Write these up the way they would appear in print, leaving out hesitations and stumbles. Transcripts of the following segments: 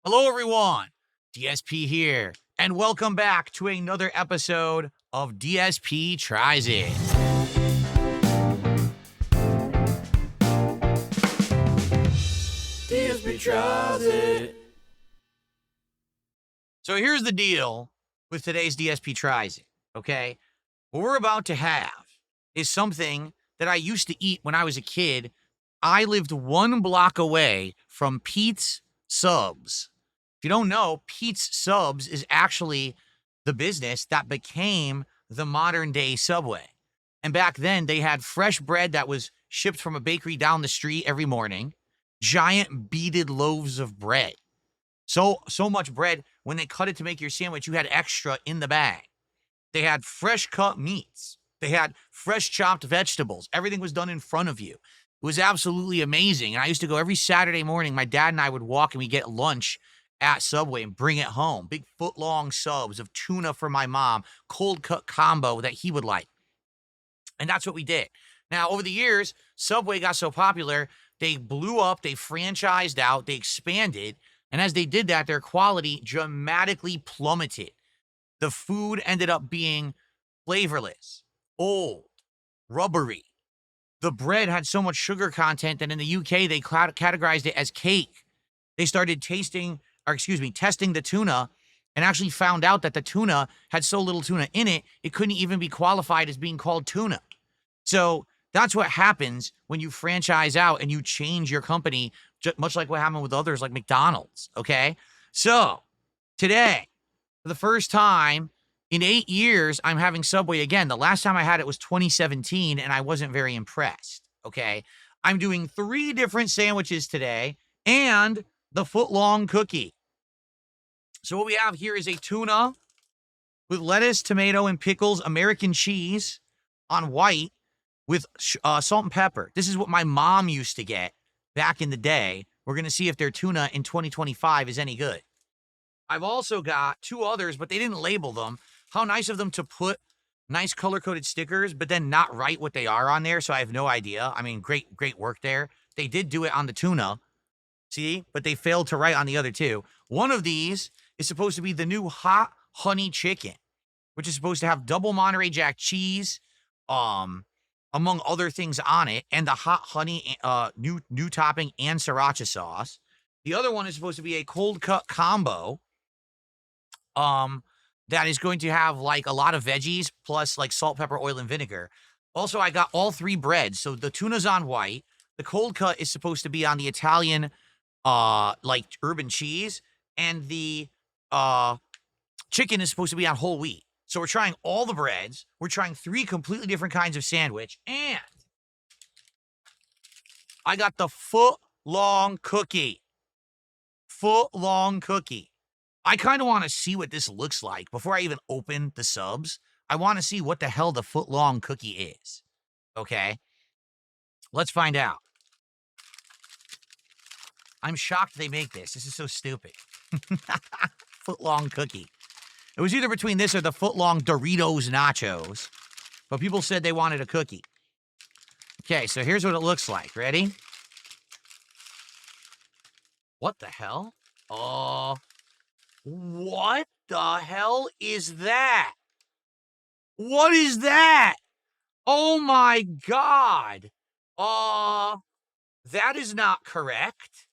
Hello, everyone. DSP here, and welcome back to another episode of DSP Tries It. DSP tries it. So here's the deal with today's DSP Tries It, okay? What we're about to have is something that I used to eat when I was a kid. I lived one block away from Pete's Subs. If you don't know, Pete's Subs is actually the business that became the modern day Subway. And back then, they had fresh bread that was shipped from a bakery down the street every morning, giant beaded loaves of bread. So much bread, when they cut it to make your sandwich, you had extra in the bag. They had fresh cut meats. They had fresh chopped vegetables. Everything was done in front of you. It was absolutely amazing. And I used to go every Saturday morning. My dad and I would walk and we get lunch at Subway and bring it home. Big foot-long subs of tuna for my mom, cold cut combo that he would like. And that's what we did. Now, over the years, Subway got so popular, they blew up, they franchised out, they expanded. And as they did that, their quality dramatically plummeted. The food ended up being flavorless, old, rubbery. The bread had so much sugar content that in the UK, they categorized it as cake. They started testing the tuna and actually found out that the tuna had so little tuna in it, it couldn't even be qualified as being called tuna. So that's what happens when you franchise out and you change your company, much like what happened with others like McDonald's, okay? So today, for the first time in 8 years, I'm having Subway again. The last time I had it was 2017, and I wasn't very impressed, okay? I'm doing 3 different sandwiches today and the foot-long cookie. So what we have here is a tuna with lettuce, tomato, and pickles, American cheese on white with salt and pepper. This is what my mom used to get back in the day. We're going to see if their tuna in 2025 is any good. I've also got 2 others, but they didn't label them. How nice of them to put nice color-coded stickers, but then not write what they are on there, so I have no idea. I mean, great work there. They did do it on the tuna, see? But they failed to write on the other 2. One of these is supposed to be the new hot honey chicken, which is supposed to have double Monterey Jack cheese, among other things on it, and the hot honey, new topping and sriracha sauce. The other one is supposed to be a cold cut combo, that is going to have like a lot of veggies plus like salt, pepper, oil, and vinegar. Also, I got all 3 breads. So the tuna's on white. The cold cut is supposed to be on the Italian, like urban cheese, and the chicken is supposed to be on whole wheat. So we're trying all the breads. We're trying 3 completely different kinds of sandwich, and I got the foot-long cookie. Foot-long cookie. I kind of want to see what this looks like before I even open the subs. I want to see what the hell the foot-long cookie is. Okay? Let's find out. I'm shocked they make this. This is so stupid. Foot-long cookie. It was either between this or the foot-long Doritos nachos, but people said they wanted a cookie. Okay, so here's what it looks like. Ready? What the hell? What the hell is that? What is that? Oh my God. That is not correct.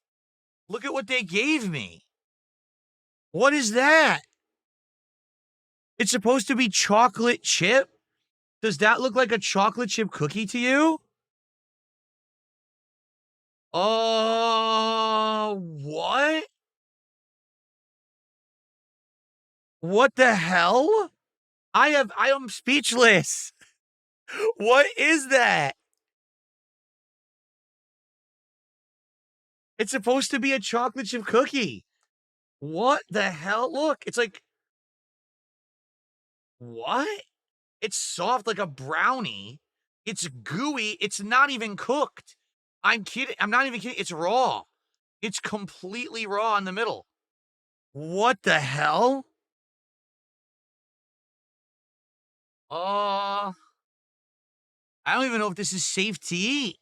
Look at what they gave me. What is that? It's supposed to be chocolate chip? Does that look like a chocolate chip cookie to you? What? What the hell? I am speechless. What is that? It's supposed to be a chocolate chip cookie. What the hell? Look, it's like, what? It's soft like a brownie. It's gooey. It's not even cooked. I'm kidding. I'm not even kidding. It's raw. It's completely raw in the middle. What the hell? I don't even know if this is safe to eat.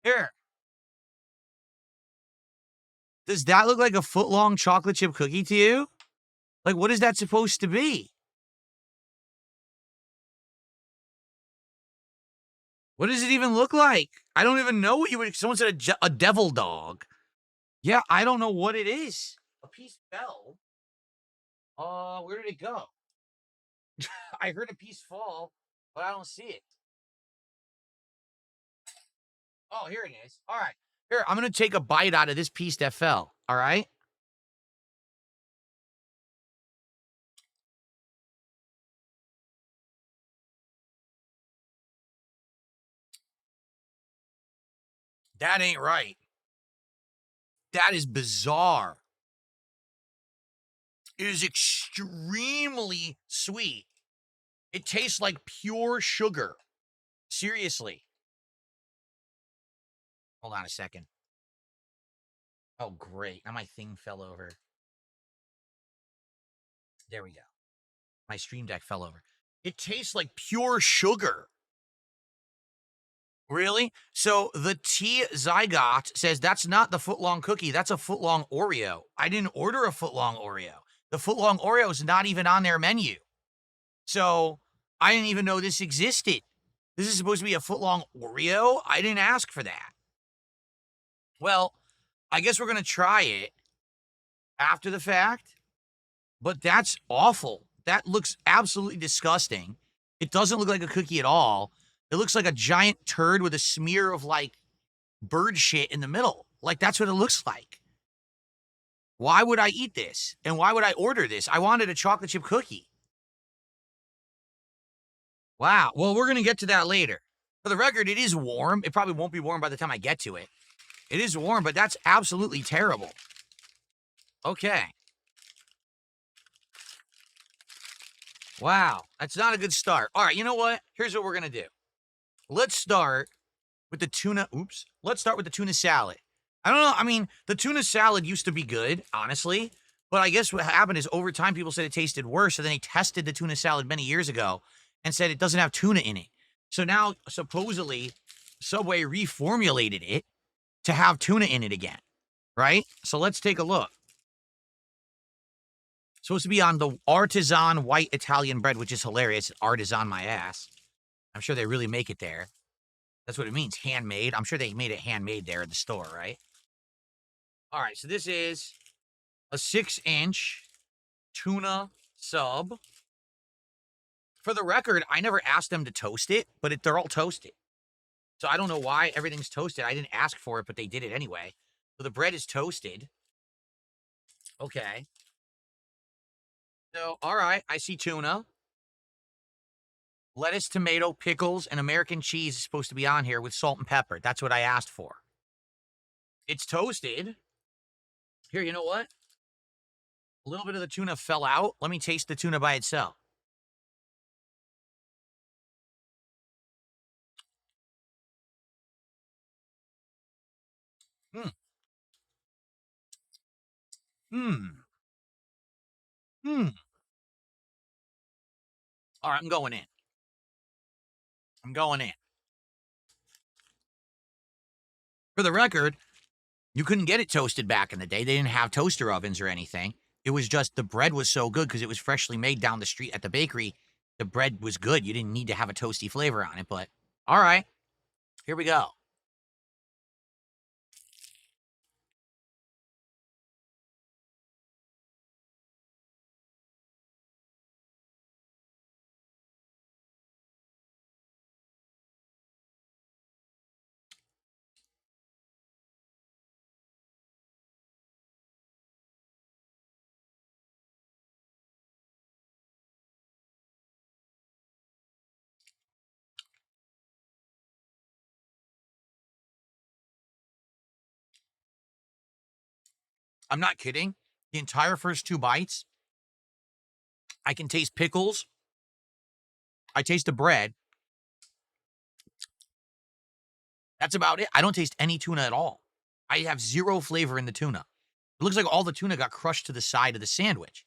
Here. Does that look like a foot-long chocolate chip cookie to you? Like, what is that supposed to be? What does it even look like? I don't even know what you would. Someone said a devil dog. Yeah, I don't know what it is. A piece fell. Where did it go? I heard a piece fall, but I don't see it. Oh, here it is. All right. Here, I'm going to take a bite out of this piece that fell. All right. That ain't right. That is bizarre. It is extremely sweet. It tastes like pure sugar. Seriously. Hold on a second. Oh, great. Now my thing fell over. There we go. My stream deck fell over. It tastes like pure sugar. Really? So the T Zygote says that's not the footlong cookie. That's a footlong Oreo. I didn't order a footlong Oreo. The footlong Oreo is not even on their menu. So I didn't even know this existed. This is supposed to be a footlong Oreo? I didn't ask for that. Well, I guess we're going to try it after the fact, but that's awful. That looks absolutely disgusting. It doesn't look like a cookie at all. It looks like a giant turd with a smear of like bird shit in the middle. Like that's what it looks like. Why would I eat this? And why would I order this? I wanted a chocolate chip cookie. Wow. Well, we're going to get to that later. For the record, it is warm. It probably won't be warm by the time I get to it. It is warm, but that's absolutely terrible. Okay. Wow. That's not a good start. All right, you know what? Here's what we're going to do. Let's start with the tuna. Oops. Let's start with the tuna salad. I don't know. I mean, the tuna salad used to be good, honestly. But I guess what happened is over time, people said it tasted worse. So then they tested the tuna salad many years ago and said it doesn't have tuna in it. So now, supposedly, Subway reformulated it to have tuna in it again, right? So let's take a look. It's supposed to be on the artisan white Italian bread, which is hilarious. Artisan my ass. I'm sure they really make it there. That's what it means, handmade. I'm sure they made it handmade there in the store, right? All right, so this is a 6-inch tuna sub. For the record, I never asked them to toast it, but they're all toasted. So I don't know why everything's toasted. I didn't ask for it, but they did it anyway. So the bread is toasted. Okay. So, all right, I see tuna. Lettuce, tomato, pickles, and American cheese is supposed to be on here with salt and pepper. That's what I asked for. It's toasted. Here, you know what? A little bit of the tuna fell out. Let me taste the tuna by itself. Hmm. Hmm. Hmm. All right, I'm going in. I'm going in. For the record, you couldn't get it toasted back in the day. They didn't have toaster ovens or anything. It was just the bread was so good because it was freshly made down the street at the bakery. The bread was good. You didn't need to have a toasty flavor on it, but all right, here we go. I'm not kidding. The entire first 2 bites, I can taste pickles. I taste the bread. That's about it. I don't taste any tuna at all. I have zero flavor in the tuna. It looks like all the tuna got crushed to the side of the sandwich.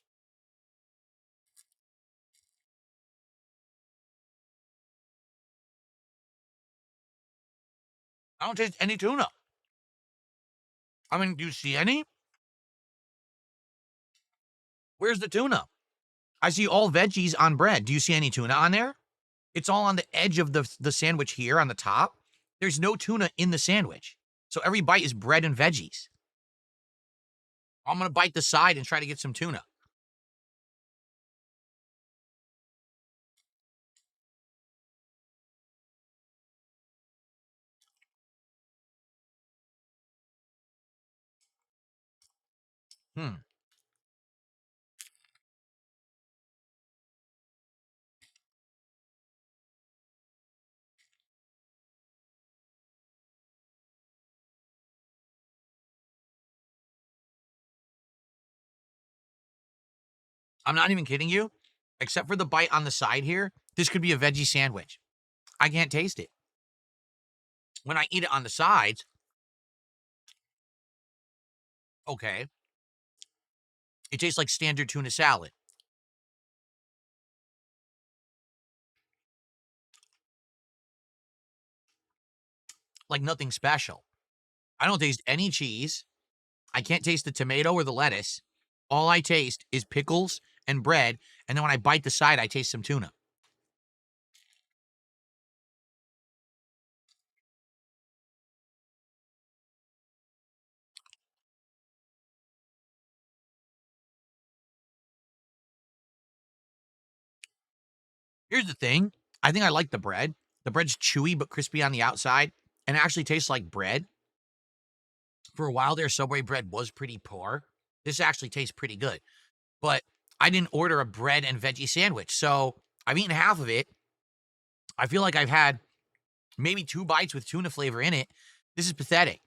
I don't taste any tuna. I mean, do you see any? Where's the tuna? I see all veggies on bread. Do you see any tuna on there? It's all on the edge of the sandwich here on the top. There's no tuna in the sandwich. So every bite is bread and veggies. I'm going to bite the side and try to get some tuna. I'm not even kidding you. Except for the bite on the side here, this could be a veggie sandwich. I can't taste it. When I eat it on the sides, okay, it tastes like standard tuna salad. Like nothing special. I don't taste any cheese. I can't taste the tomato or the lettuce. All I taste is pickles and bread, and then when I bite the side, I taste some tuna. Here's the thing. I think I like the bread. The bread's chewy but crispy on the outside, and it actually tastes like bread. For a while there, Subway bread was pretty poor. This actually tastes pretty good. But I didn't order a bread and veggie sandwich, so I've eaten half of it. I feel like I've had maybe 2 bites with tuna flavor in it. This is pathetic.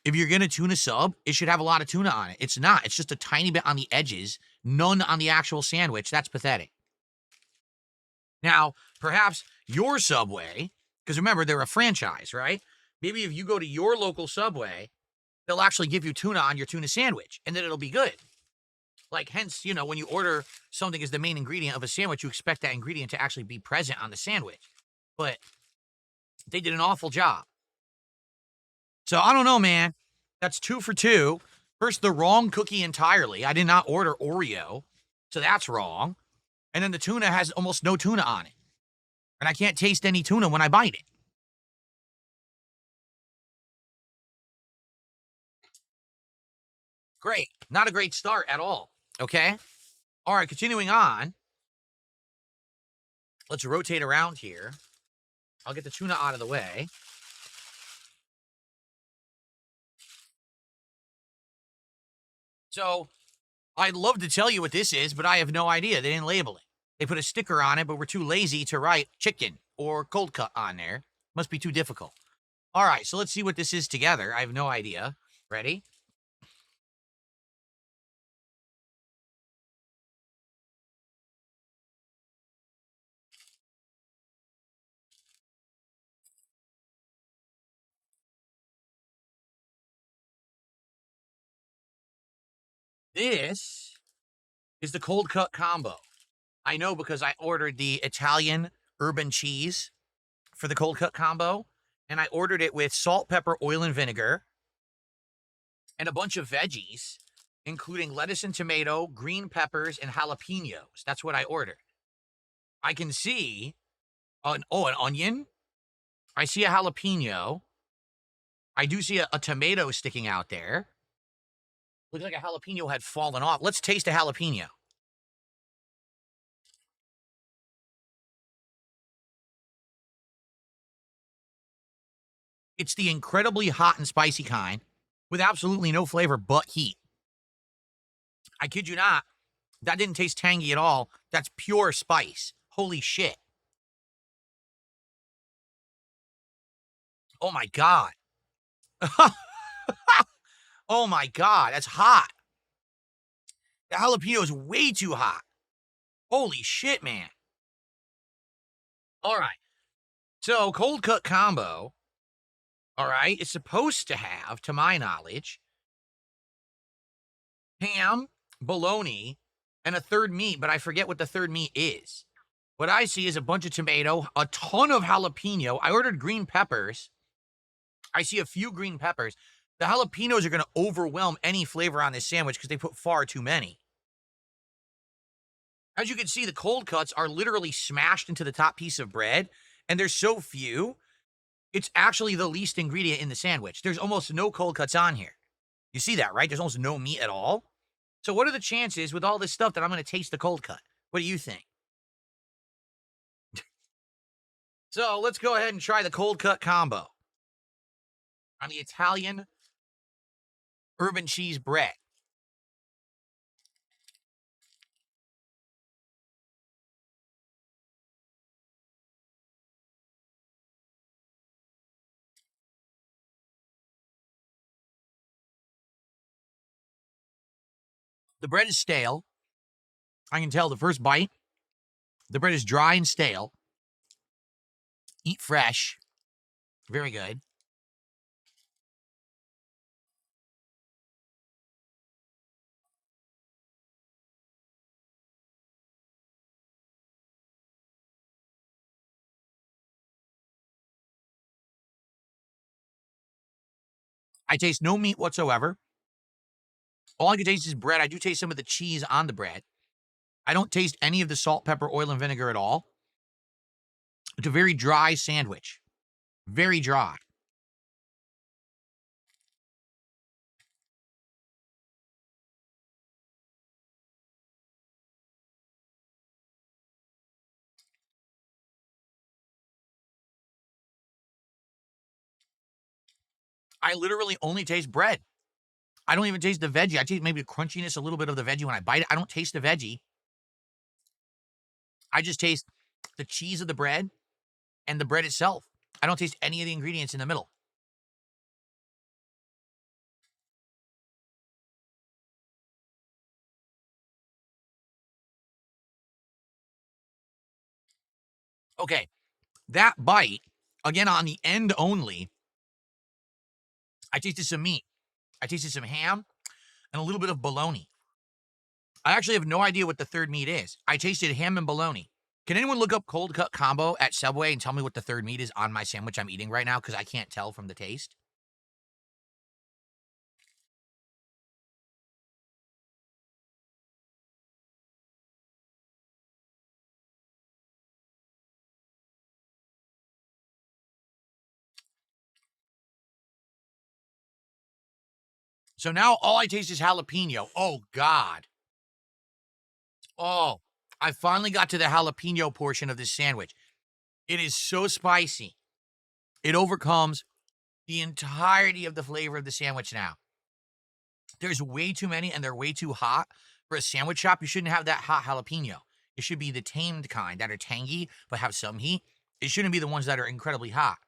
If you're going to tuna sub, it should have a lot of tuna on it. It's not. It's just a tiny bit on the edges, none on the actual sandwich. That's pathetic. Now, perhaps your Subway, because remember, they're a franchise, right? Maybe if you go to your local Subway, they'll actually give you tuna on your tuna sandwich, and then it'll be good. Like, hence, you know, when you order something as the main ingredient of a sandwich, you expect that ingredient to actually be present on the sandwich. But they did an awful job. So I don't know, man. That's 2 for 2. First, the wrong cookie entirely. I did not order Oreo, so that's wrong. And then the tuna has almost no tuna on it. And I can't taste any tuna when I bite it. Great. Not a great start at all. Okay? All right, continuing on. Let's rotate around here. I'll get the tuna out of the way. So, I'd love to tell you what this is, but I have no idea. They didn't label it. They put a sticker on it, but we're too lazy to write chicken or cold cut on there. Must be too difficult. All right, so let's see what this is together. I have no idea. Ready? This is the cold cut combo. I know because I ordered the Italian urban cheese for the cold cut combo, and I ordered it with salt, pepper, oil, and vinegar, and a bunch of veggies, including lettuce and tomato, green peppers, and jalapenos. That's what I ordered. I can see an onion. I see a jalapeno. I do see a tomato sticking out there. Looks like a jalapeno had fallen off. Let's taste a jalapeno. It's the incredibly hot and spicy kind with absolutely no flavor but heat. I kid you not. That didn't taste tangy at all. That's pure spice. Holy shit. Oh my God. Oh my God. That's hot. The jalapeno is way too hot. Holy shit, man. All right. So, cold cut combo, all right, is supposed to have, to my knowledge, ham, bologna, and a third meat, but I forget what the third meat is. What I see is a bunch of tomato, a ton of jalapeno. I ordered green peppers. I see a few green peppers. The jalapenos are going to overwhelm any flavor on this sandwich because they put far too many. As you can see, the cold cuts are literally smashed into the top piece of bread, and there's so few, it's actually the least ingredient in the sandwich. There's almost no cold cuts on here. You see that, right? There's almost no meat at all. So what are the chances with all this stuff that I'm going to taste the cold cut? What do you think? So let's go ahead and try the cold cut combo on the Italian urban cheese bread. The bread is stale. I can tell the first bite. The bread is dry and stale. Eat fresh. Very good. I taste no meat whatsoever. All I can taste is bread. I do taste some of the cheese on the bread. I don't taste any of the salt, pepper, oil, and vinegar at all. It's a very dry sandwich. Very dry. I literally only taste bread. I don't even taste the veggie. I taste maybe the crunchiness, a little bit of the veggie when I bite it. I don't taste the veggie. I just taste the cheese of the bread and the bread itself. I don't taste any of the ingredients in the middle. Okay, that bite, again on the end only, I tasted some meat. I tasted some ham and a little bit of bologna. I actually have no idea what the third meat is. I tasted ham and bologna. Can anyone look up cold cut combo at Subway and tell me what the third meat is on my sandwich I'm eating right now? Because I can't tell from the taste. So now all I taste is jalapeno. Oh, God. Oh, I finally got to the jalapeno portion of this sandwich. It is so spicy. It overcomes the entirety of the flavor of the sandwich now. There's way too many and they're way too hot. For a sandwich shop, you shouldn't have that hot jalapeno. It should be the tamed kind that are tangy but have some heat. It shouldn't be the ones that are incredibly hot.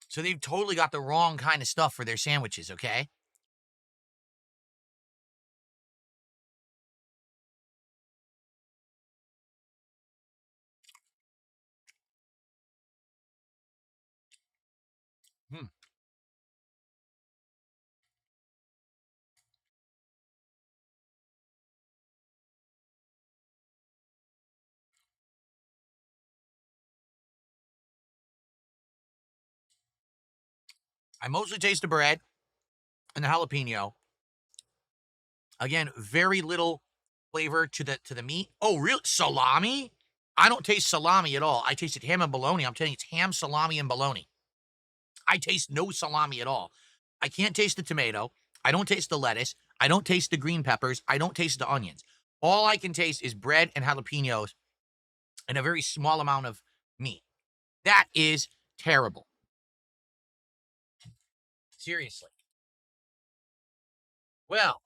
So they've totally got the wrong kind of stuff for their sandwiches, okay? Hmm. I mostly taste the bread and the jalapeno. Again, very little flavor to the meat. Oh, real salami? I don't taste salami at all. I tasted ham and bologna. I'm telling you, it's ham, salami, and bologna. I taste no salami at all. I can't taste the tomato. I don't taste the lettuce. I don't taste the green peppers. I don't taste the onions. All I can taste is bread and jalapenos and a very small amount of meat. That is terrible. Seriously. Well,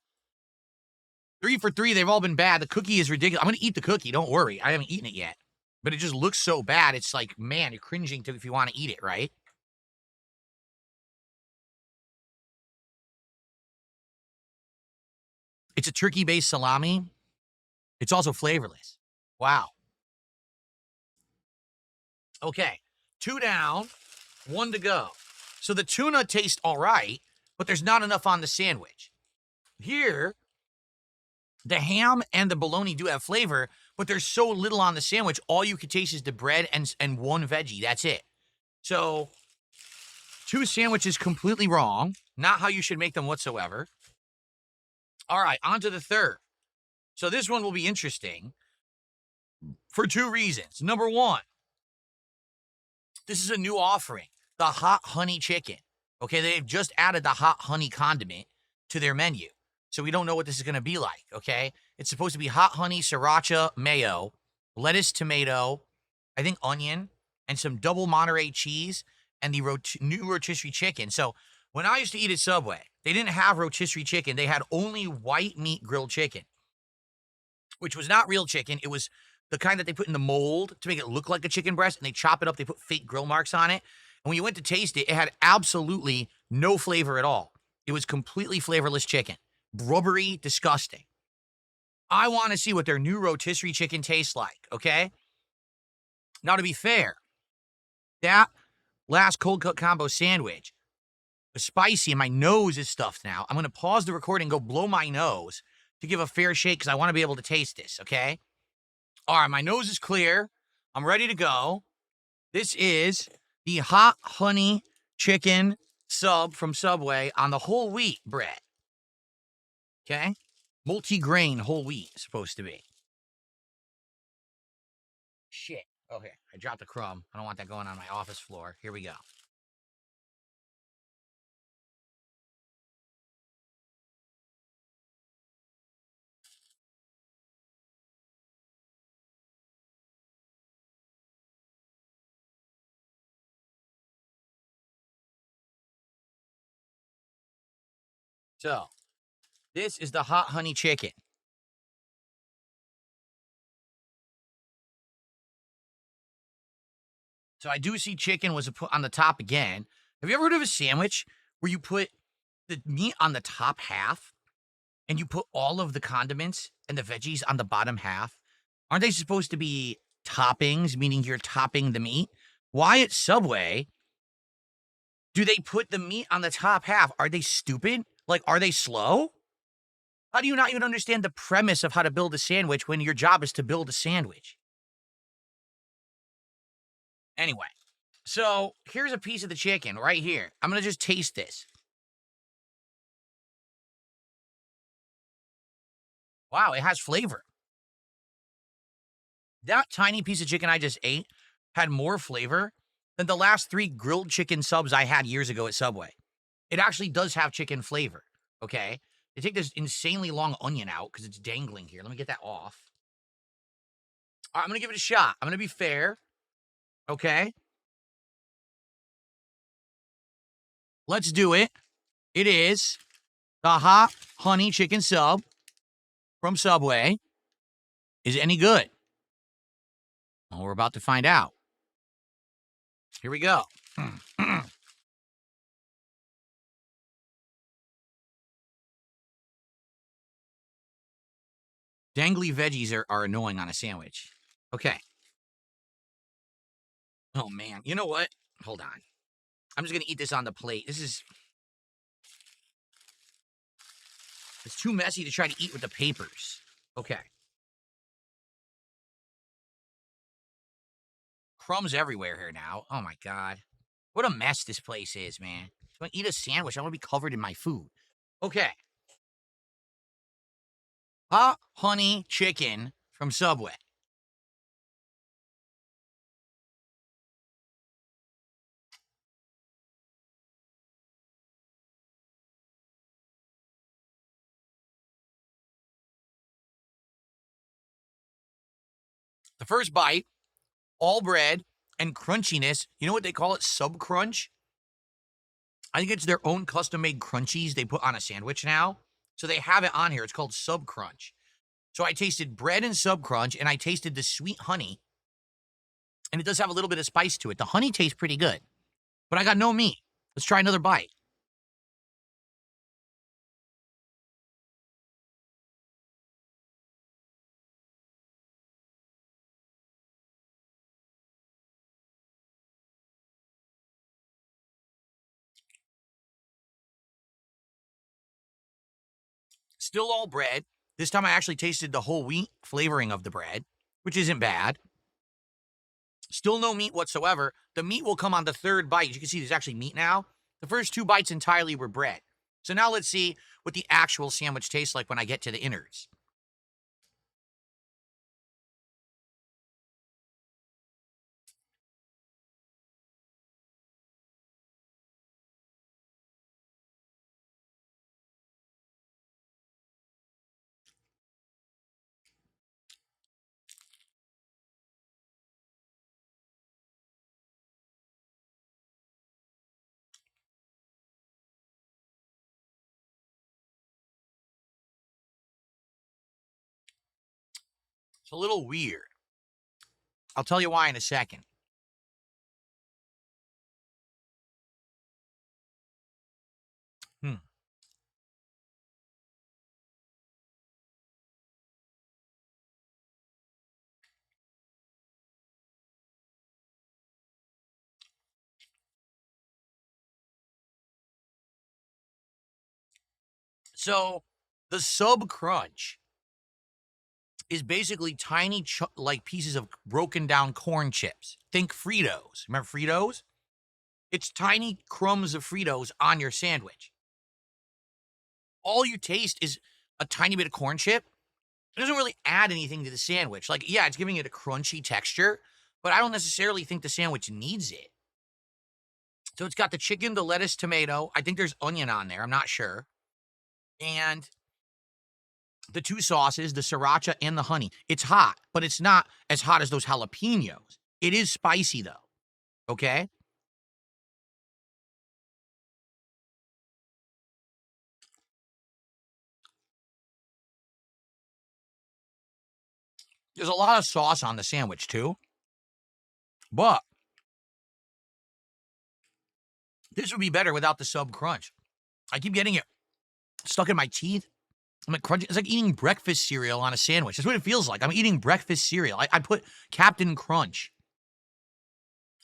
3 for 3, they've all been bad. The cookie is ridiculous. I'm going to eat the cookie. Don't worry. I haven't eaten it yet. But it just looks so bad. It's like, man, you're cringing to if you want to eat it, right? It's a turkey-based salami. It's also flavorless. Wow. Okay. 2 down, 1 to go. So the tuna tastes all right, but there's not enough on the sandwich. Here, the ham and the bologna do have flavor, but there's so little on the sandwich. All you can taste is the bread and one veggie. That's it. So 2 sandwiches completely wrong. Not how you should make them whatsoever. All right, on to the third. So this one will be interesting for two reasons. Number one, this is a new offering, the hot honey chicken. Okay, they've just added the hot honey condiment to their menu. So we don't know what this is going to be like, okay? It's supposed to be hot honey, sriracha, mayo, lettuce, tomato, I think onion, and some double Monterey cheese, and the new rotisserie chicken. So when I used to eat at Subway, they didn't have rotisserie chicken. They had only white meat grilled chicken, which was not real chicken. It was the kind that they put in the mold to make it look like a chicken breast, and they chop it up. They put fake grill marks on it. And when you went to taste it, it had absolutely no flavor at all. It was completely flavorless chicken. Rubbery, disgusting. I want to see what their new rotisserie chicken tastes like, okay? Now, to be fair, that last cold cut combo sandwich was spicy and my nose is stuffed now. I'm going to pause the recording and go blow my nose to give a fair shake because I want to be able to taste this, okay? All right, my nose is clear. I'm ready to go. This is the hot honey chicken sub from Subway on the whole wheat bread. Okay? Multi-grain whole wheat, supposed to be. Shit. Okay, I dropped a crumb. I don't want that going on my office floor. Here we go. So, this is the hot honey chicken. So I do see chicken was put on the top again. Have you ever heard of a sandwich where you put the meat on the top half and you put all of the condiments and the veggies on the bottom half? Aren't they supposed to be toppings, meaning you're topping the meat? Why at Subway do they put the meat on the top half? Are they stupid? Like, are they slow? How do you not even understand the premise of how to build a sandwich when your job is to build a sandwich? Anyway, so here's a piece of the chicken right here. I'm going to just taste this. Wow, it has flavor. That tiny piece of chicken I just ate had more flavor than the last 3 grilled chicken subs I had years ago at Subway. It actually does have chicken flavor, okay? They take this insanely long onion out because it's dangling here. Let me get that off. All right, I'm going to give it a shot. I'm going to be fair, okay? Let's do it. It is the hot honey chicken sub from Subway. Is it any good? Well, we're about to find out. Here we go. Dangly veggies are annoying on a sandwich. Okay. Oh, man. You know what? Hold on. I'm just going to eat this on the plate. It's too messy to try to eat with the papers. Okay. Crumbs everywhere here now. Oh, my God. What a mess this place is, man. If I eat a sandwich, I want to be covered in my food. Okay. Hot honey chicken from Subway. The first bite, all bread and crunchiness. You know what they call it? Sub crunch. I think it's their own custom-made crunchies they put on a sandwich now. So they have it on here. It's called Sub Crunch. So I tasted bread and Sub Crunch, and I tasted the sweet honey. And it does have a little bit of spice to it. The honey tastes pretty good. But I got no meat. Let's try another bite. Still all bread. This time I actually tasted the whole wheat flavoring of the bread, which isn't bad. Still no meat whatsoever. The meat will come on the third bite. As you can see, there's actually meat now. The first 2 bites entirely were bread. So now let's see what the actual sandwich tastes like when I get to the innards. It's a little weird. I'll tell you why in a second. Hmm. So the sub crunch is basically tiny like pieces of broken down corn chips. Think Fritos. Remember Fritos? It's tiny crumbs of Fritos on your sandwich. All you taste is a tiny bit of corn chip. It doesn't really add anything to the sandwich. Like, yeah, it's giving it a crunchy texture, but I don't necessarily think the sandwich needs it. So it's got the chicken, the lettuce, tomato. I think there's onion on there. I'm not sure. And the two sauces, the sriracha and the honey. It's hot, but it's not as hot as those jalapenos. It is spicy though. Okay? There's a lot of sauce on the sandwich too. But this would be better without the sub crunch. I keep getting it stuck in my teeth. I'm like crunching. It's like eating breakfast cereal on a sandwich. That's what it feels like. I'm eating breakfast cereal. I put Captain Crunch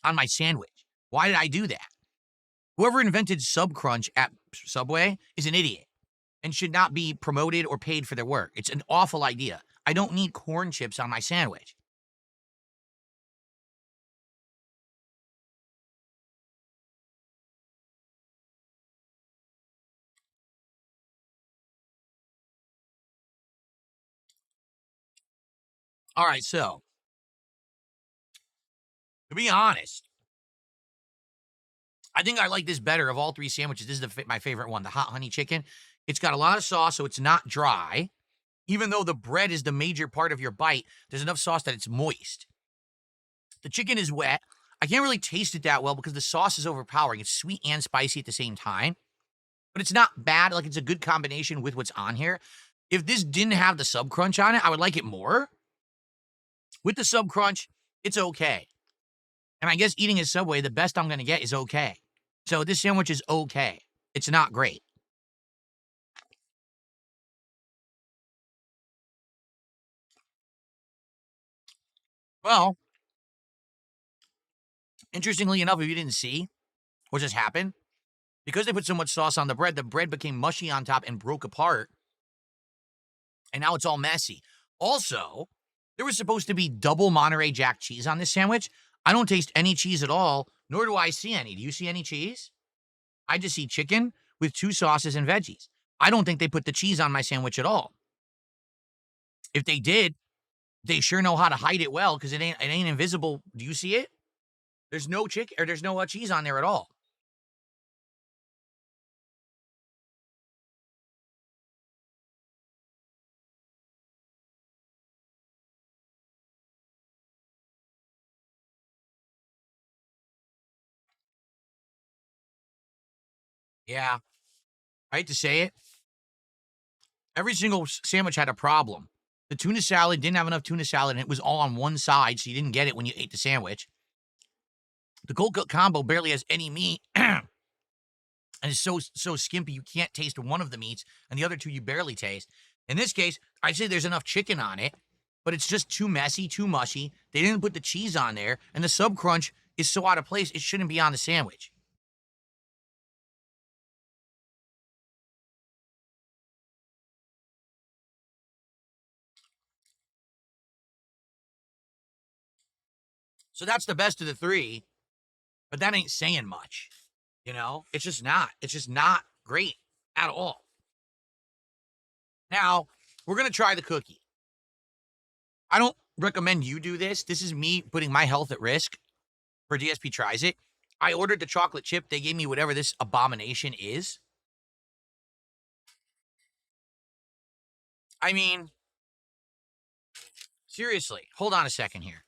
on my sandwich. Why did I do that? Whoever invented Sub Crunch at Subway is an idiot and should not be promoted or paid for their work. It's an awful idea. I don't need corn chips on my sandwich. All right, so to be honest, I think I like this better of all three sandwiches. This is my favorite one, the hot honey chicken. It's got a lot of sauce, so it's not dry. Even though the bread is the major part of your bite, there's enough sauce that it's moist. The chicken is wet. I can't really taste it that well because the sauce is overpowering. It's sweet and spicy at the same time, but it's not bad. Like, it's a good combination with what's on here. If this didn't have the sub crunch on it, I would like it more. With the sub crunch, it's okay. And I guess eating at Subway, the best I'm going to get is okay. So this sandwich is okay. It's not great. Well, interestingly enough, if you didn't see what just happened, because they put so much sauce on the bread became mushy on top and broke apart. And now it's all messy. Also, there was supposed to be double Monterey Jack cheese on this sandwich. I don't taste any cheese at all, nor do I see any. Do you see any cheese? I just see chicken with two sauces and veggies. I don't think they put the cheese on my sandwich at all. If they did, they sure know how to hide it well because it ain't invisible. Do you see it? There's no chicken or there's no cheese on there at all. Yeah, I hate to say it. Every single sandwich had a problem. The tuna salad didn't have enough tuna salad and it was all on one side, so you didn't get it when you ate the sandwich. The cold cook combo barely has any meat and it's so skimpy you can't taste one of the meats and the other two you barely taste. In this case, I'd say there's enough chicken on it, but it's just too messy, too mushy. They didn't put the cheese on there, and the sub crunch is so out of place it shouldn't be on the sandwich. So that's the best of the three, but that ain't saying much. You know, it's just not. It's just not great at all. Now, we're going to try the cookie. I don't recommend you do this. This is me putting my health at risk for DSP Tries It. I ordered the chocolate chip. They gave me whatever this abomination is. I mean, seriously, hold on a second here.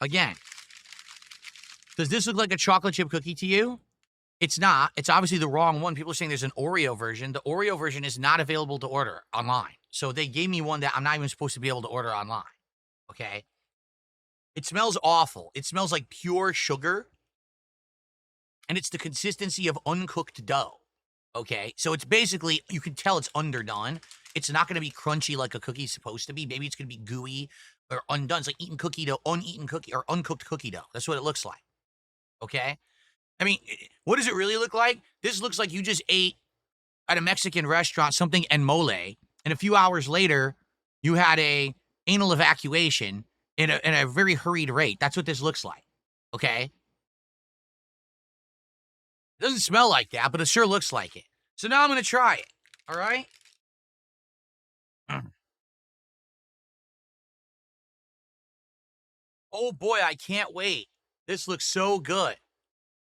Again, does this look like a chocolate chip cookie to you? It's not. It's obviously the wrong one. People are saying there's an Oreo version. The Oreo version is not available to order online. So they gave me one that I'm not even supposed to be able to order online. Okay? It smells awful. It smells like pure sugar. And it's the consistency of uncooked dough. Okay? So it's basically, you can tell it's underdone. It's not going to be crunchy like a cookie's supposed to be. Maybe it's going to be gooey or undone. It's like eating cookie dough, uneaten cookie, or uncooked cookie dough. That's what it looks like. Okay? I mean, what does it really look like? This looks like you just ate at a Mexican restaurant something en mole, and a few hours later, you had a anal evacuation in a very hurried rate. That's what this looks like. Okay? It doesn't smell like that, but it sure looks like it. So now I'm going to try it. All right? Oh boy, I can't wait. This looks so good.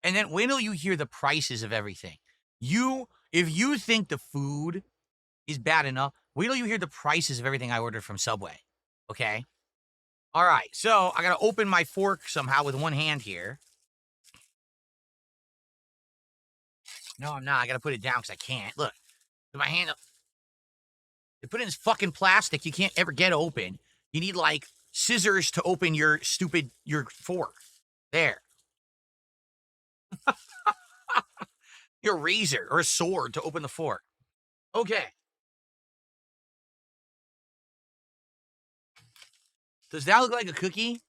And then wait till you hear the prices of everything. If you think the food is bad enough, wait till you hear the prices of everything I ordered from Subway. Okay? All right, so I gotta open my fork somehow with one hand here. No, I'm not. I gotta put it down because I can't. Look, with my hand, they put it in this fucking plastic you can't ever get open. You need like scissors to open your fork. There. Your razor or a sword to open the fork. Okay. Does that look like a cookie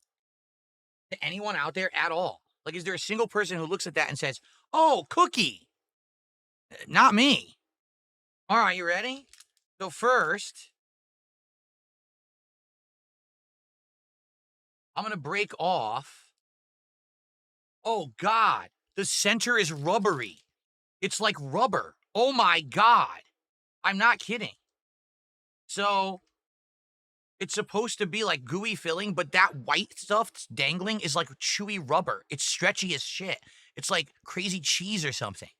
to anyone out there at all? Like, is there a single person who looks at that and says, oh, cookie? Not me. All right, you ready? So first, I'm going to break off. Oh, God. The center is rubbery. It's like rubber. Oh, my God. I'm not kidding. So it's supposed to be like gooey filling, but that white stuff that's dangling is like chewy rubber. It's stretchy as shit. It's like crazy cheese or something.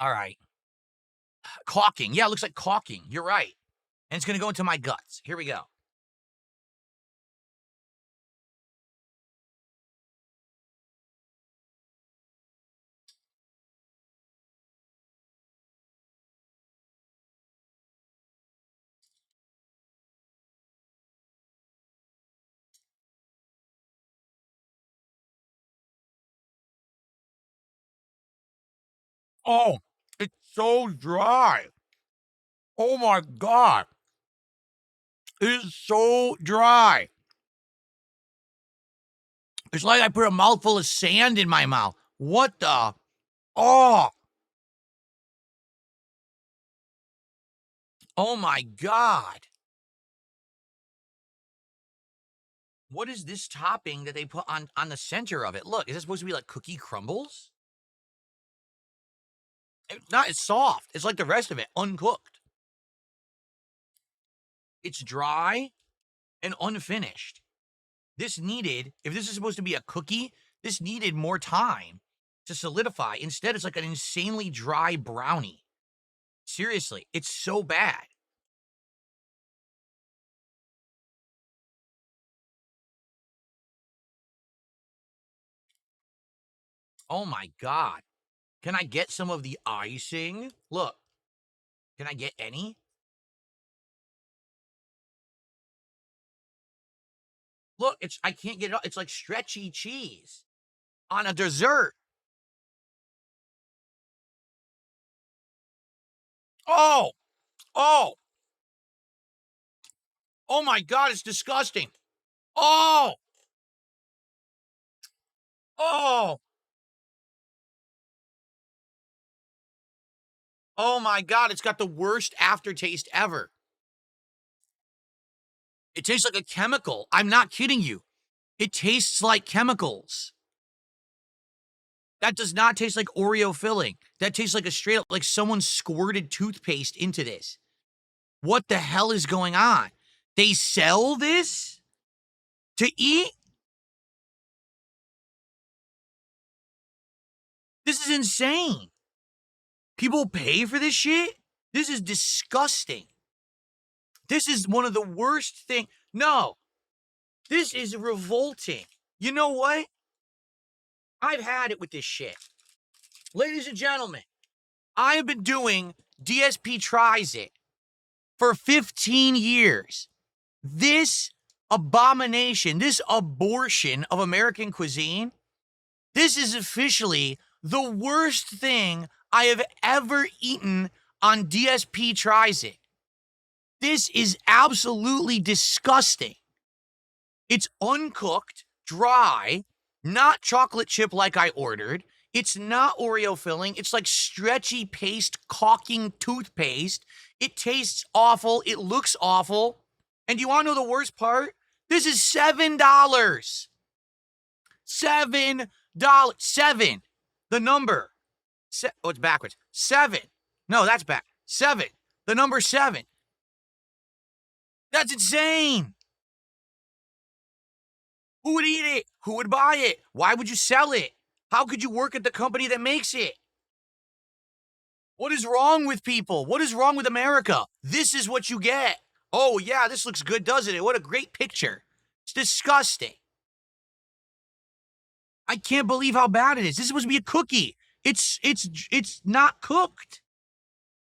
All right. Caulking. Yeah, it looks like caulking. You're right. And it's going to go into my guts. Here we go. Oh, it's so dry. Oh my God. It is so dry. It's like I put a mouthful of sand in my mouth. What the? Oh. Oh my God. What is this topping that they put on the center of it? Look, is it supposed to be like cookie crumbles? It's not, it's soft. It's like the rest of it, uncooked. It's dry and unfinished. This needed, if this is supposed to be a cookie, this needed more time to solidify. Instead, it's like an insanely dry brownie. Seriously, it's so bad. Oh my God. Can I get some of the icing? Look, can I get any? Look, I can't get it up. It's like stretchy cheese on a dessert. Oh, oh, oh my God, it's disgusting. Oh, oh, oh my God, it's got the worst aftertaste ever. It tastes like a chemical. I'm not kidding you. It tastes like chemicals. That does not taste like Oreo filling. That tastes like a straight up, like someone squirted toothpaste into this. What the hell is going on? They sell this to eat? This is insane. People pay for this shit? This is disgusting. This is one of the worst things. No. This is revolting. You know what? I've had it with this shit. Ladies and gentlemen, I have been doing DSP Tries It for 15 years. This abomination, this abortion of American cuisine, this is officially the worst thing I have ever eaten on DSP Tries It. This is absolutely disgusting. It's uncooked, dry, not chocolate chip like I ordered. It's not Oreo filling. It's like stretchy paste, caulking toothpaste. It tastes awful. It looks awful. And do you want to know the worst part? This is $7. $7. Seven. The number. Oh, it's backwards. 7. No, that's back. 7. The number 7. That's insane. Who would eat it? Who would buy it? Why would you sell it? How could you work at the company that makes it? What is wrong with people? What is wrong with America? This is what you get. Oh, yeah, this looks good, doesn't it? What a great picture. It's disgusting. I can't believe how bad it is. This is supposed to be a cookie. It's not cooked.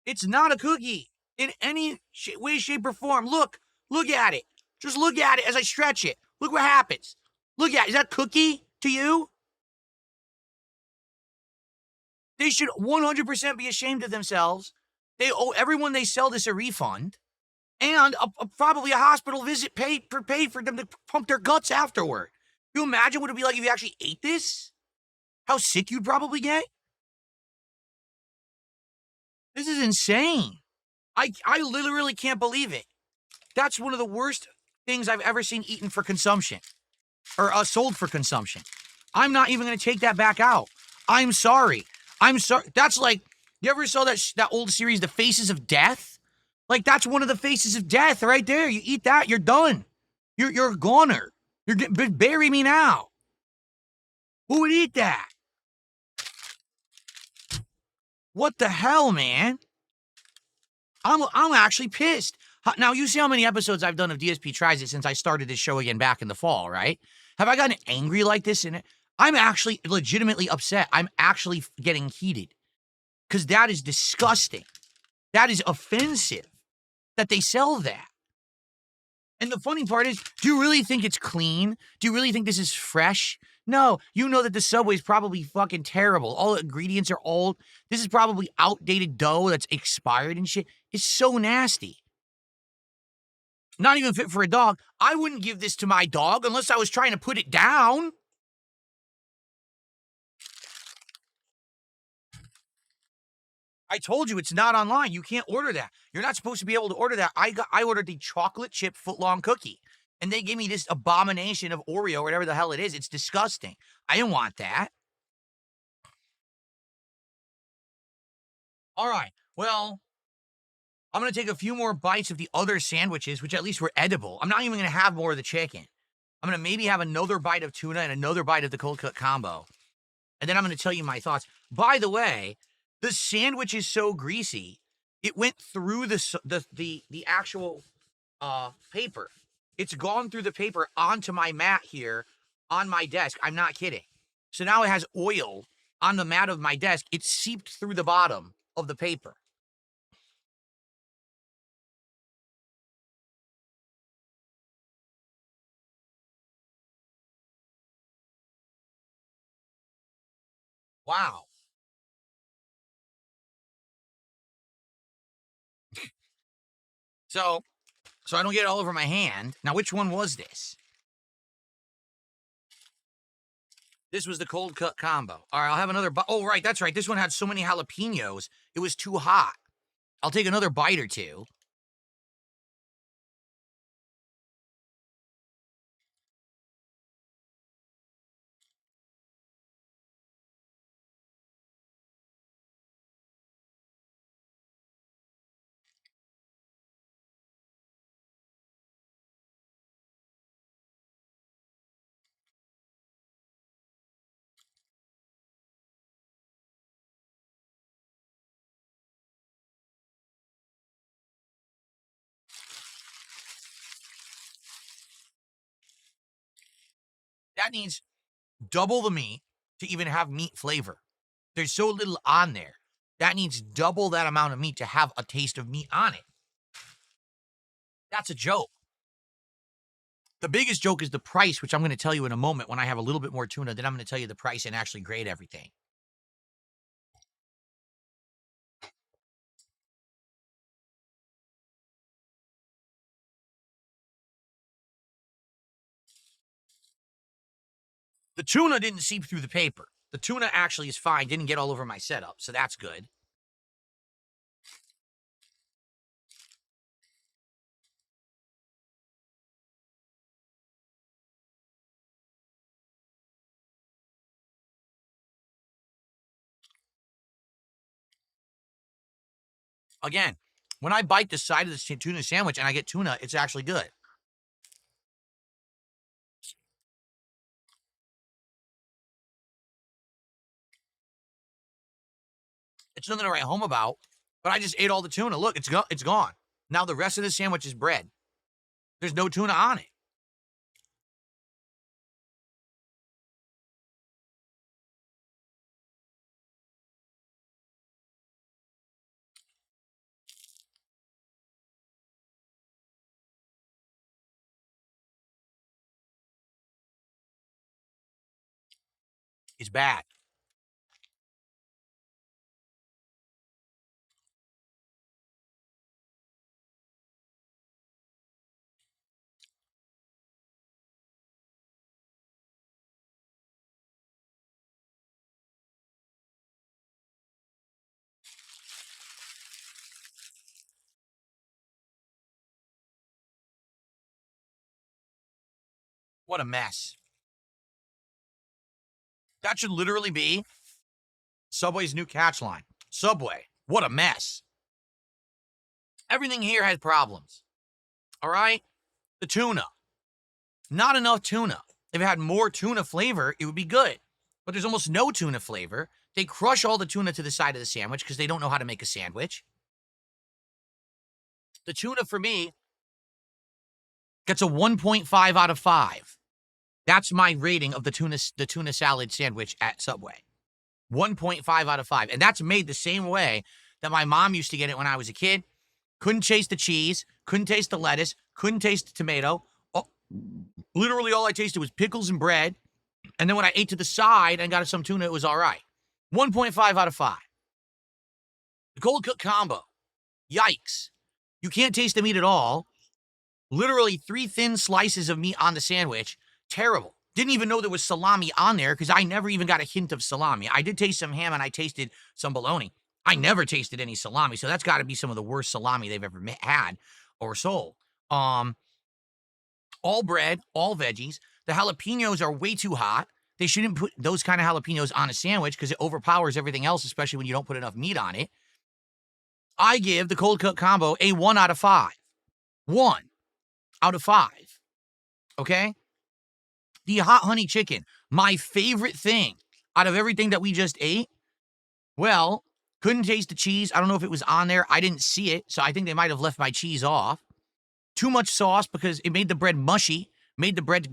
It's not a cookie in any way, shape, or form. Look at it. Just look at it as I stretch it. Look what happens. Look at it. Is that cookie to you? They should 100% be ashamed of themselves. They owe everyone they sell this a refund and probably a hospital visit paid for them to pump their guts afterward. Can you imagine what it'd be like if you actually ate this? How sick you'd probably get? This is insane. I literally can't believe it. That's one of the worst things I've ever seen eaten for consumption or sold for consumption. I'm not even going to take that back out. I'm sorry. That's like, you ever saw that old series, The Faces of Death? Like, that's one of the faces of death right there. You eat that, you're done. You're a goner. Bury me now. Who would eat that? What the hell, man? I'm actually pissed. Now, you see how many episodes I've done of DSP Tries It since I started this show again back in the fall, right? Have I gotten angry like this in it? I'm actually legitimately upset. I'm actually getting heated because that is disgusting. That is offensive that they sell that. And the funny part is, do you really think it's clean? Do you really think this is fresh? No, you know that the Subway's probably fucking terrible. All the ingredients are old. This is probably outdated dough that's expired and shit. It's so nasty. Not even fit for a dog. I wouldn't give this to my dog unless I was trying to put it down. I told you it's not online. You can't order that. You're not supposed to be able to order that. I ordered the chocolate chip footlong cookie, and they gave me this abomination of Oreo or whatever the hell it is. It's disgusting. I didn't want that. All right. Well, I'm going to take a few more bites of the other sandwiches, which at least were edible. I'm not even going to have more of the chicken. I'm going to maybe have another bite of tuna and another bite of the cold cut combo. And then I'm going to tell you my thoughts. By the way, the sandwich is so greasy, it went through the actual paper. It's gone through the paper onto my mat here on my desk. I'm not kidding. So now it has oil on the mat of my desk. It seeped through the bottom of the paper. Wow. So I don't get it all over my hand. Now, which one was this? This was the cold cut combo. All right, I'll have another bite. Oh, right, that's right. This one had so many jalapenos, it was too hot. I'll take another bite or two. That needs double the meat to even have meat flavor. There's so little on there. That needs double that amount of meat to have a taste of meat on it. That's a joke. The biggest joke is the price, which I'm going to tell you in a moment when I have a little bit more tuna. Then I'm going to tell you the price and actually grade everything. The tuna didn't seep through the paper. The tuna actually is fine. Didn't get all over my setup, so that's good. Again, when I bite the side of the tuna sandwich and I get tuna, it's actually good. It's nothing to write home about, but I just ate all the tuna. Look, it's gone. Now the rest of the sandwich is bread. There's no tuna on it. It's bad. What a mess. That should literally be Subway's new catch line. Subway, what a mess. Everything here has problems. All right? The tuna. Not enough tuna. If it had more tuna flavor, it would be good. But there's almost no tuna flavor. They crush all the tuna to the side of the sandwich because they don't know how to make a sandwich. The tuna, for me, gets a 1.5 out of 5. That's my rating of the tuna salad sandwich at Subway. 1.5 out of 5. And that's made the same way that my mom used to get it when I was a kid. Couldn't taste the cheese, couldn't taste the lettuce, couldn't taste the tomato. Oh, literally all I tasted was pickles and bread. And then when I ate to the side and got some tuna, it was all right. 1.5 out of 5. The cold cook combo. Yikes. You can't taste the meat at all. Literally 3 thin slices of meat on the sandwich. Terrible. Didn't even know there was salami on there because I never even got a hint of salami. I did taste some ham and I tasted some bologna. I never tasted any salami, so that's got to be some of the worst salami they've ever had or sold. All bread, all veggies. The jalapenos are way too hot. They shouldn't put those kind of jalapenos on a sandwich because it overpowers everything else, especially when you don't put enough meat on it. I give the cold cook combo a 1 out of 5. 1 out of 5. Okay? The hot honey chicken, my favorite thing out of everything that we just ate. Well, couldn't taste the cheese. I don't know if it was on there. I didn't see it, so I think they might have left my cheese off. Too much sauce because it made the bread mushy, made the bread,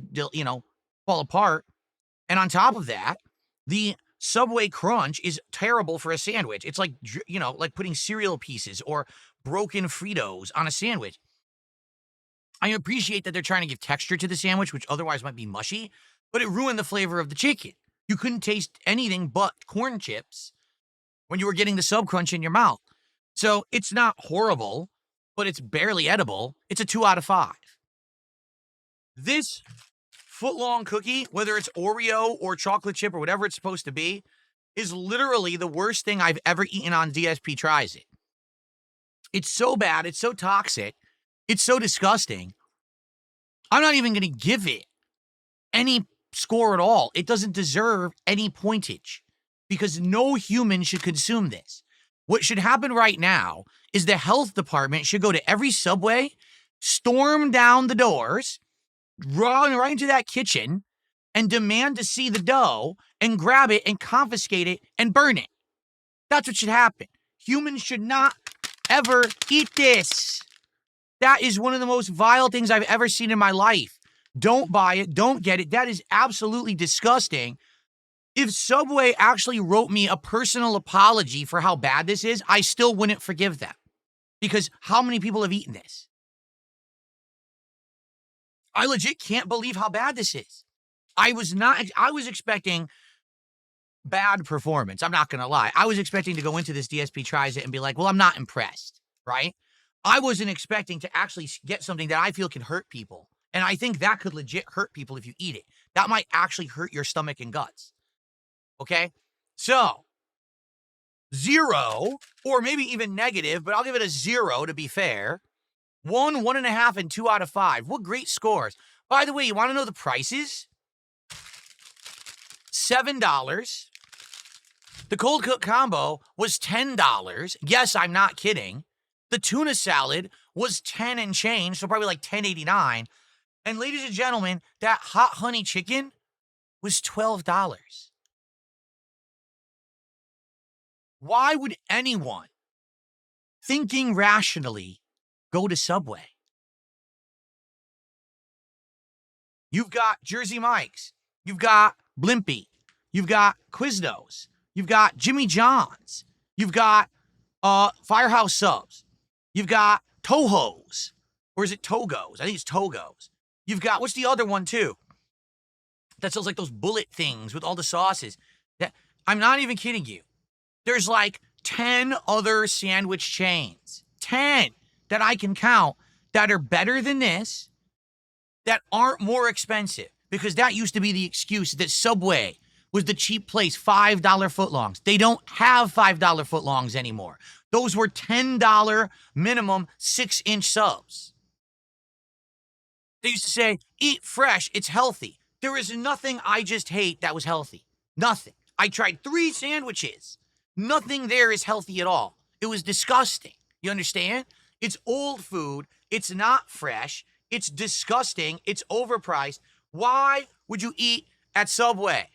fall apart. And on top of that, the Subway crunch is terrible for a sandwich. It's like, like putting cereal pieces or broken Fritos on a sandwich. I appreciate that they're trying to give texture to the sandwich, which otherwise might be mushy, but it ruined the flavor of the chicken. You couldn't taste anything but corn chips when you were getting the sub crunch in your mouth. So it's not horrible, but it's barely edible. It's a 2 out of 5. This Footlong cookie, whether it's Oreo or chocolate chip or whatever it's supposed to be, is literally the worst thing I've ever eaten on DSP Tries It. It's so bad. It's so toxic. It's so disgusting. I'm not even going to give it any score at all. It doesn't deserve any pointage because no human should consume this. What should happen right now is the health department should go to every Subway, storm down the doors, run right into that kitchen, and demand to see the dough and grab it and confiscate it and burn it. That's what should happen. Humans should not ever eat this. That is one of the most vile things I've ever seen in my life. Don't buy it. Don't get it. That is absolutely disgusting. If Subway actually wrote me a personal apology for how bad this is, I still wouldn't forgive them. Because how many people have eaten this? I legit can't believe how bad this is. I was expecting bad performance. I'm not going to lie. I was expecting to go into this DSP tries it and be like, well, I'm not impressed, right? I wasn't expecting to actually get something that I feel can hurt people. And I think that could legit hurt people if you eat it. That might actually hurt your stomach and guts. Okay? So, 0, or maybe even negative, but I'll give it a 0 to be fair. 1, 1.5, and 2 out of 5. What great scores. By the way, you want to know the prices? $7. The cold cook combo was $10. Yes, I'm not kidding. The tuna salad was 10 and change, so probably like $10.89. And ladies and gentlemen, that hot honey chicken was $12. Why would anyone, thinking rationally, go to Subway? You've got Jersey Mike's. You've got Blimpie. You've got Quiznos. You've got Jimmy John's. You've got Firehouse Subs. You've got Toho's. Or is it Togo's? I think it's Togo's. You've got, what's the other one too? That sells like those bullet things with all the sauces. I'm not even kidding you. There's like 10 other sandwich chains. 10 that I can count that are better than this, that aren't more expensive. Because that used to be the excuse that Subway was the cheap place, $5 footlongs. They don't have $5 footlongs anymore. Those were $10 minimum 6-inch subs. They used to say, eat fresh, it's healthy. There is nothing I just hate that was healthy. Nothing. I tried 3 sandwiches. Nothing there is healthy at all. It was disgusting. You understand? It's old food. It's not fresh. It's disgusting. It's overpriced. Why would you eat at Subway?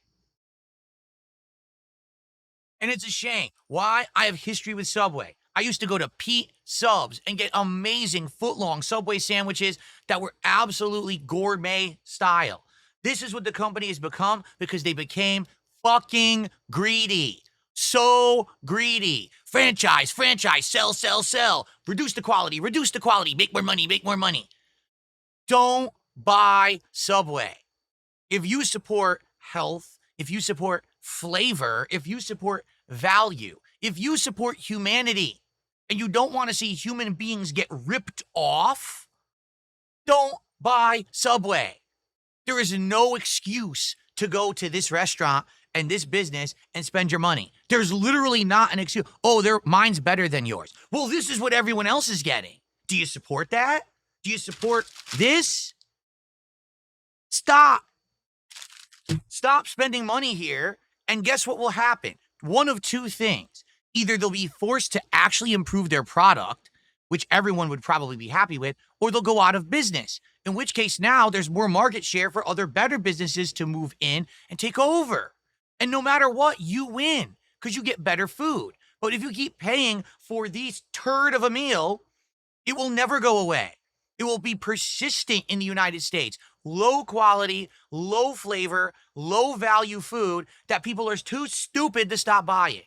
And it's a shame. Why? I have history with Subway. I used to go to Pete Subs and get amazing footlong Subway sandwiches that were absolutely gourmet style. This is what the company has become because they became fucking greedy. So greedy. Franchise, sell. Reduce the quality, make more money. Don't buy Subway. If you support health, if you support flavor, if you support value, if you support humanity, and you don't want to see human beings get ripped off, don't buy Subway. There is no excuse to go to this restaurant and this business and spend your money. There's literally not an excuse. Oh, mine's better than yours. Well, this is what everyone else is getting. Do you support that? Do you support this? Stop. Stop spending money here, and guess what will happen? One of two things. Either they'll be forced to actually improve their product, which everyone would probably be happy with, or they'll go out of business, in which case now there's more market share for other better businesses to move in and take over. And no matter what, you win because you get better food. But if you keep paying for these turd of a meal, it will never go away. It will be persistent in the United States. Low quality, low flavor, low value food that people are too stupid to stop buying.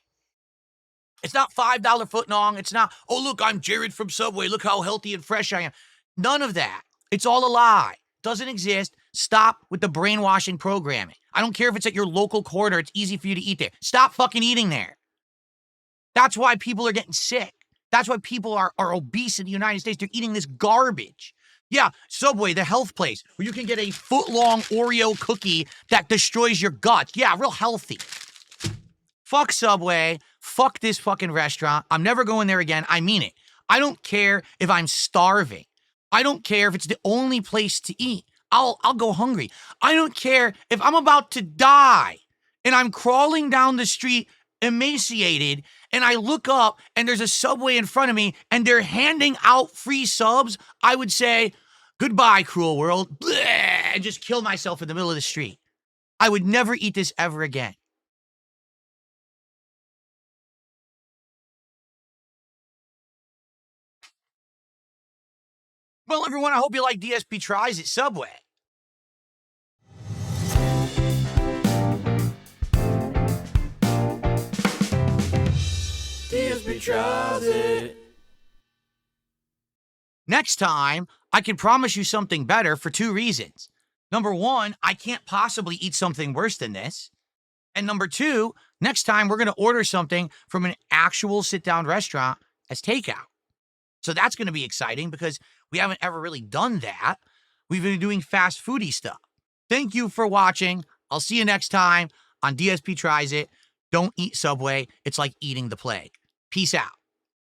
It's not $5 footlong. It's not, oh, look, I'm Jared from Subway. Look how healthy and fresh I am. None of that. It's all a lie. Doesn't exist. Stop with the brainwashing programming. I don't care if it's at your local corner. It's easy for you to eat there. Stop fucking eating there. That's why people are getting sick. That's why people are obese in the United States. They're eating this garbage. Yeah, Subway, the health place, where you can get a foot-long Oreo cookie that destroys your guts. Yeah, real healthy. Fuck Subway. Fuck this fucking restaurant. I'm never going there again. I mean it. I don't care if I'm starving. I don't care if it's the only place to eat. I'll go hungry. I don't care if I'm about to die and I'm crawling down the street emaciated and I look up and there's a Subway in front of me and they're handing out free subs. I would say, goodbye, cruel world, and just kill myself in the middle of the street. I would never eat this ever again. Well, everyone, I hope you like DSP Tries at Subway. DSP tries it. Next time, I can promise you something better for 2 reasons. Number 1, I can't possibly eat something worse than this. And number 2, next time we're going to order something from an actual sit-down restaurant as takeout. So that's going to be exciting because we haven't ever really done that. We've been doing fast foodie stuff. Thank you for watching. I'll see you next time on DSP Tries It. Don't eat Subway. It's like eating the plague. Peace out.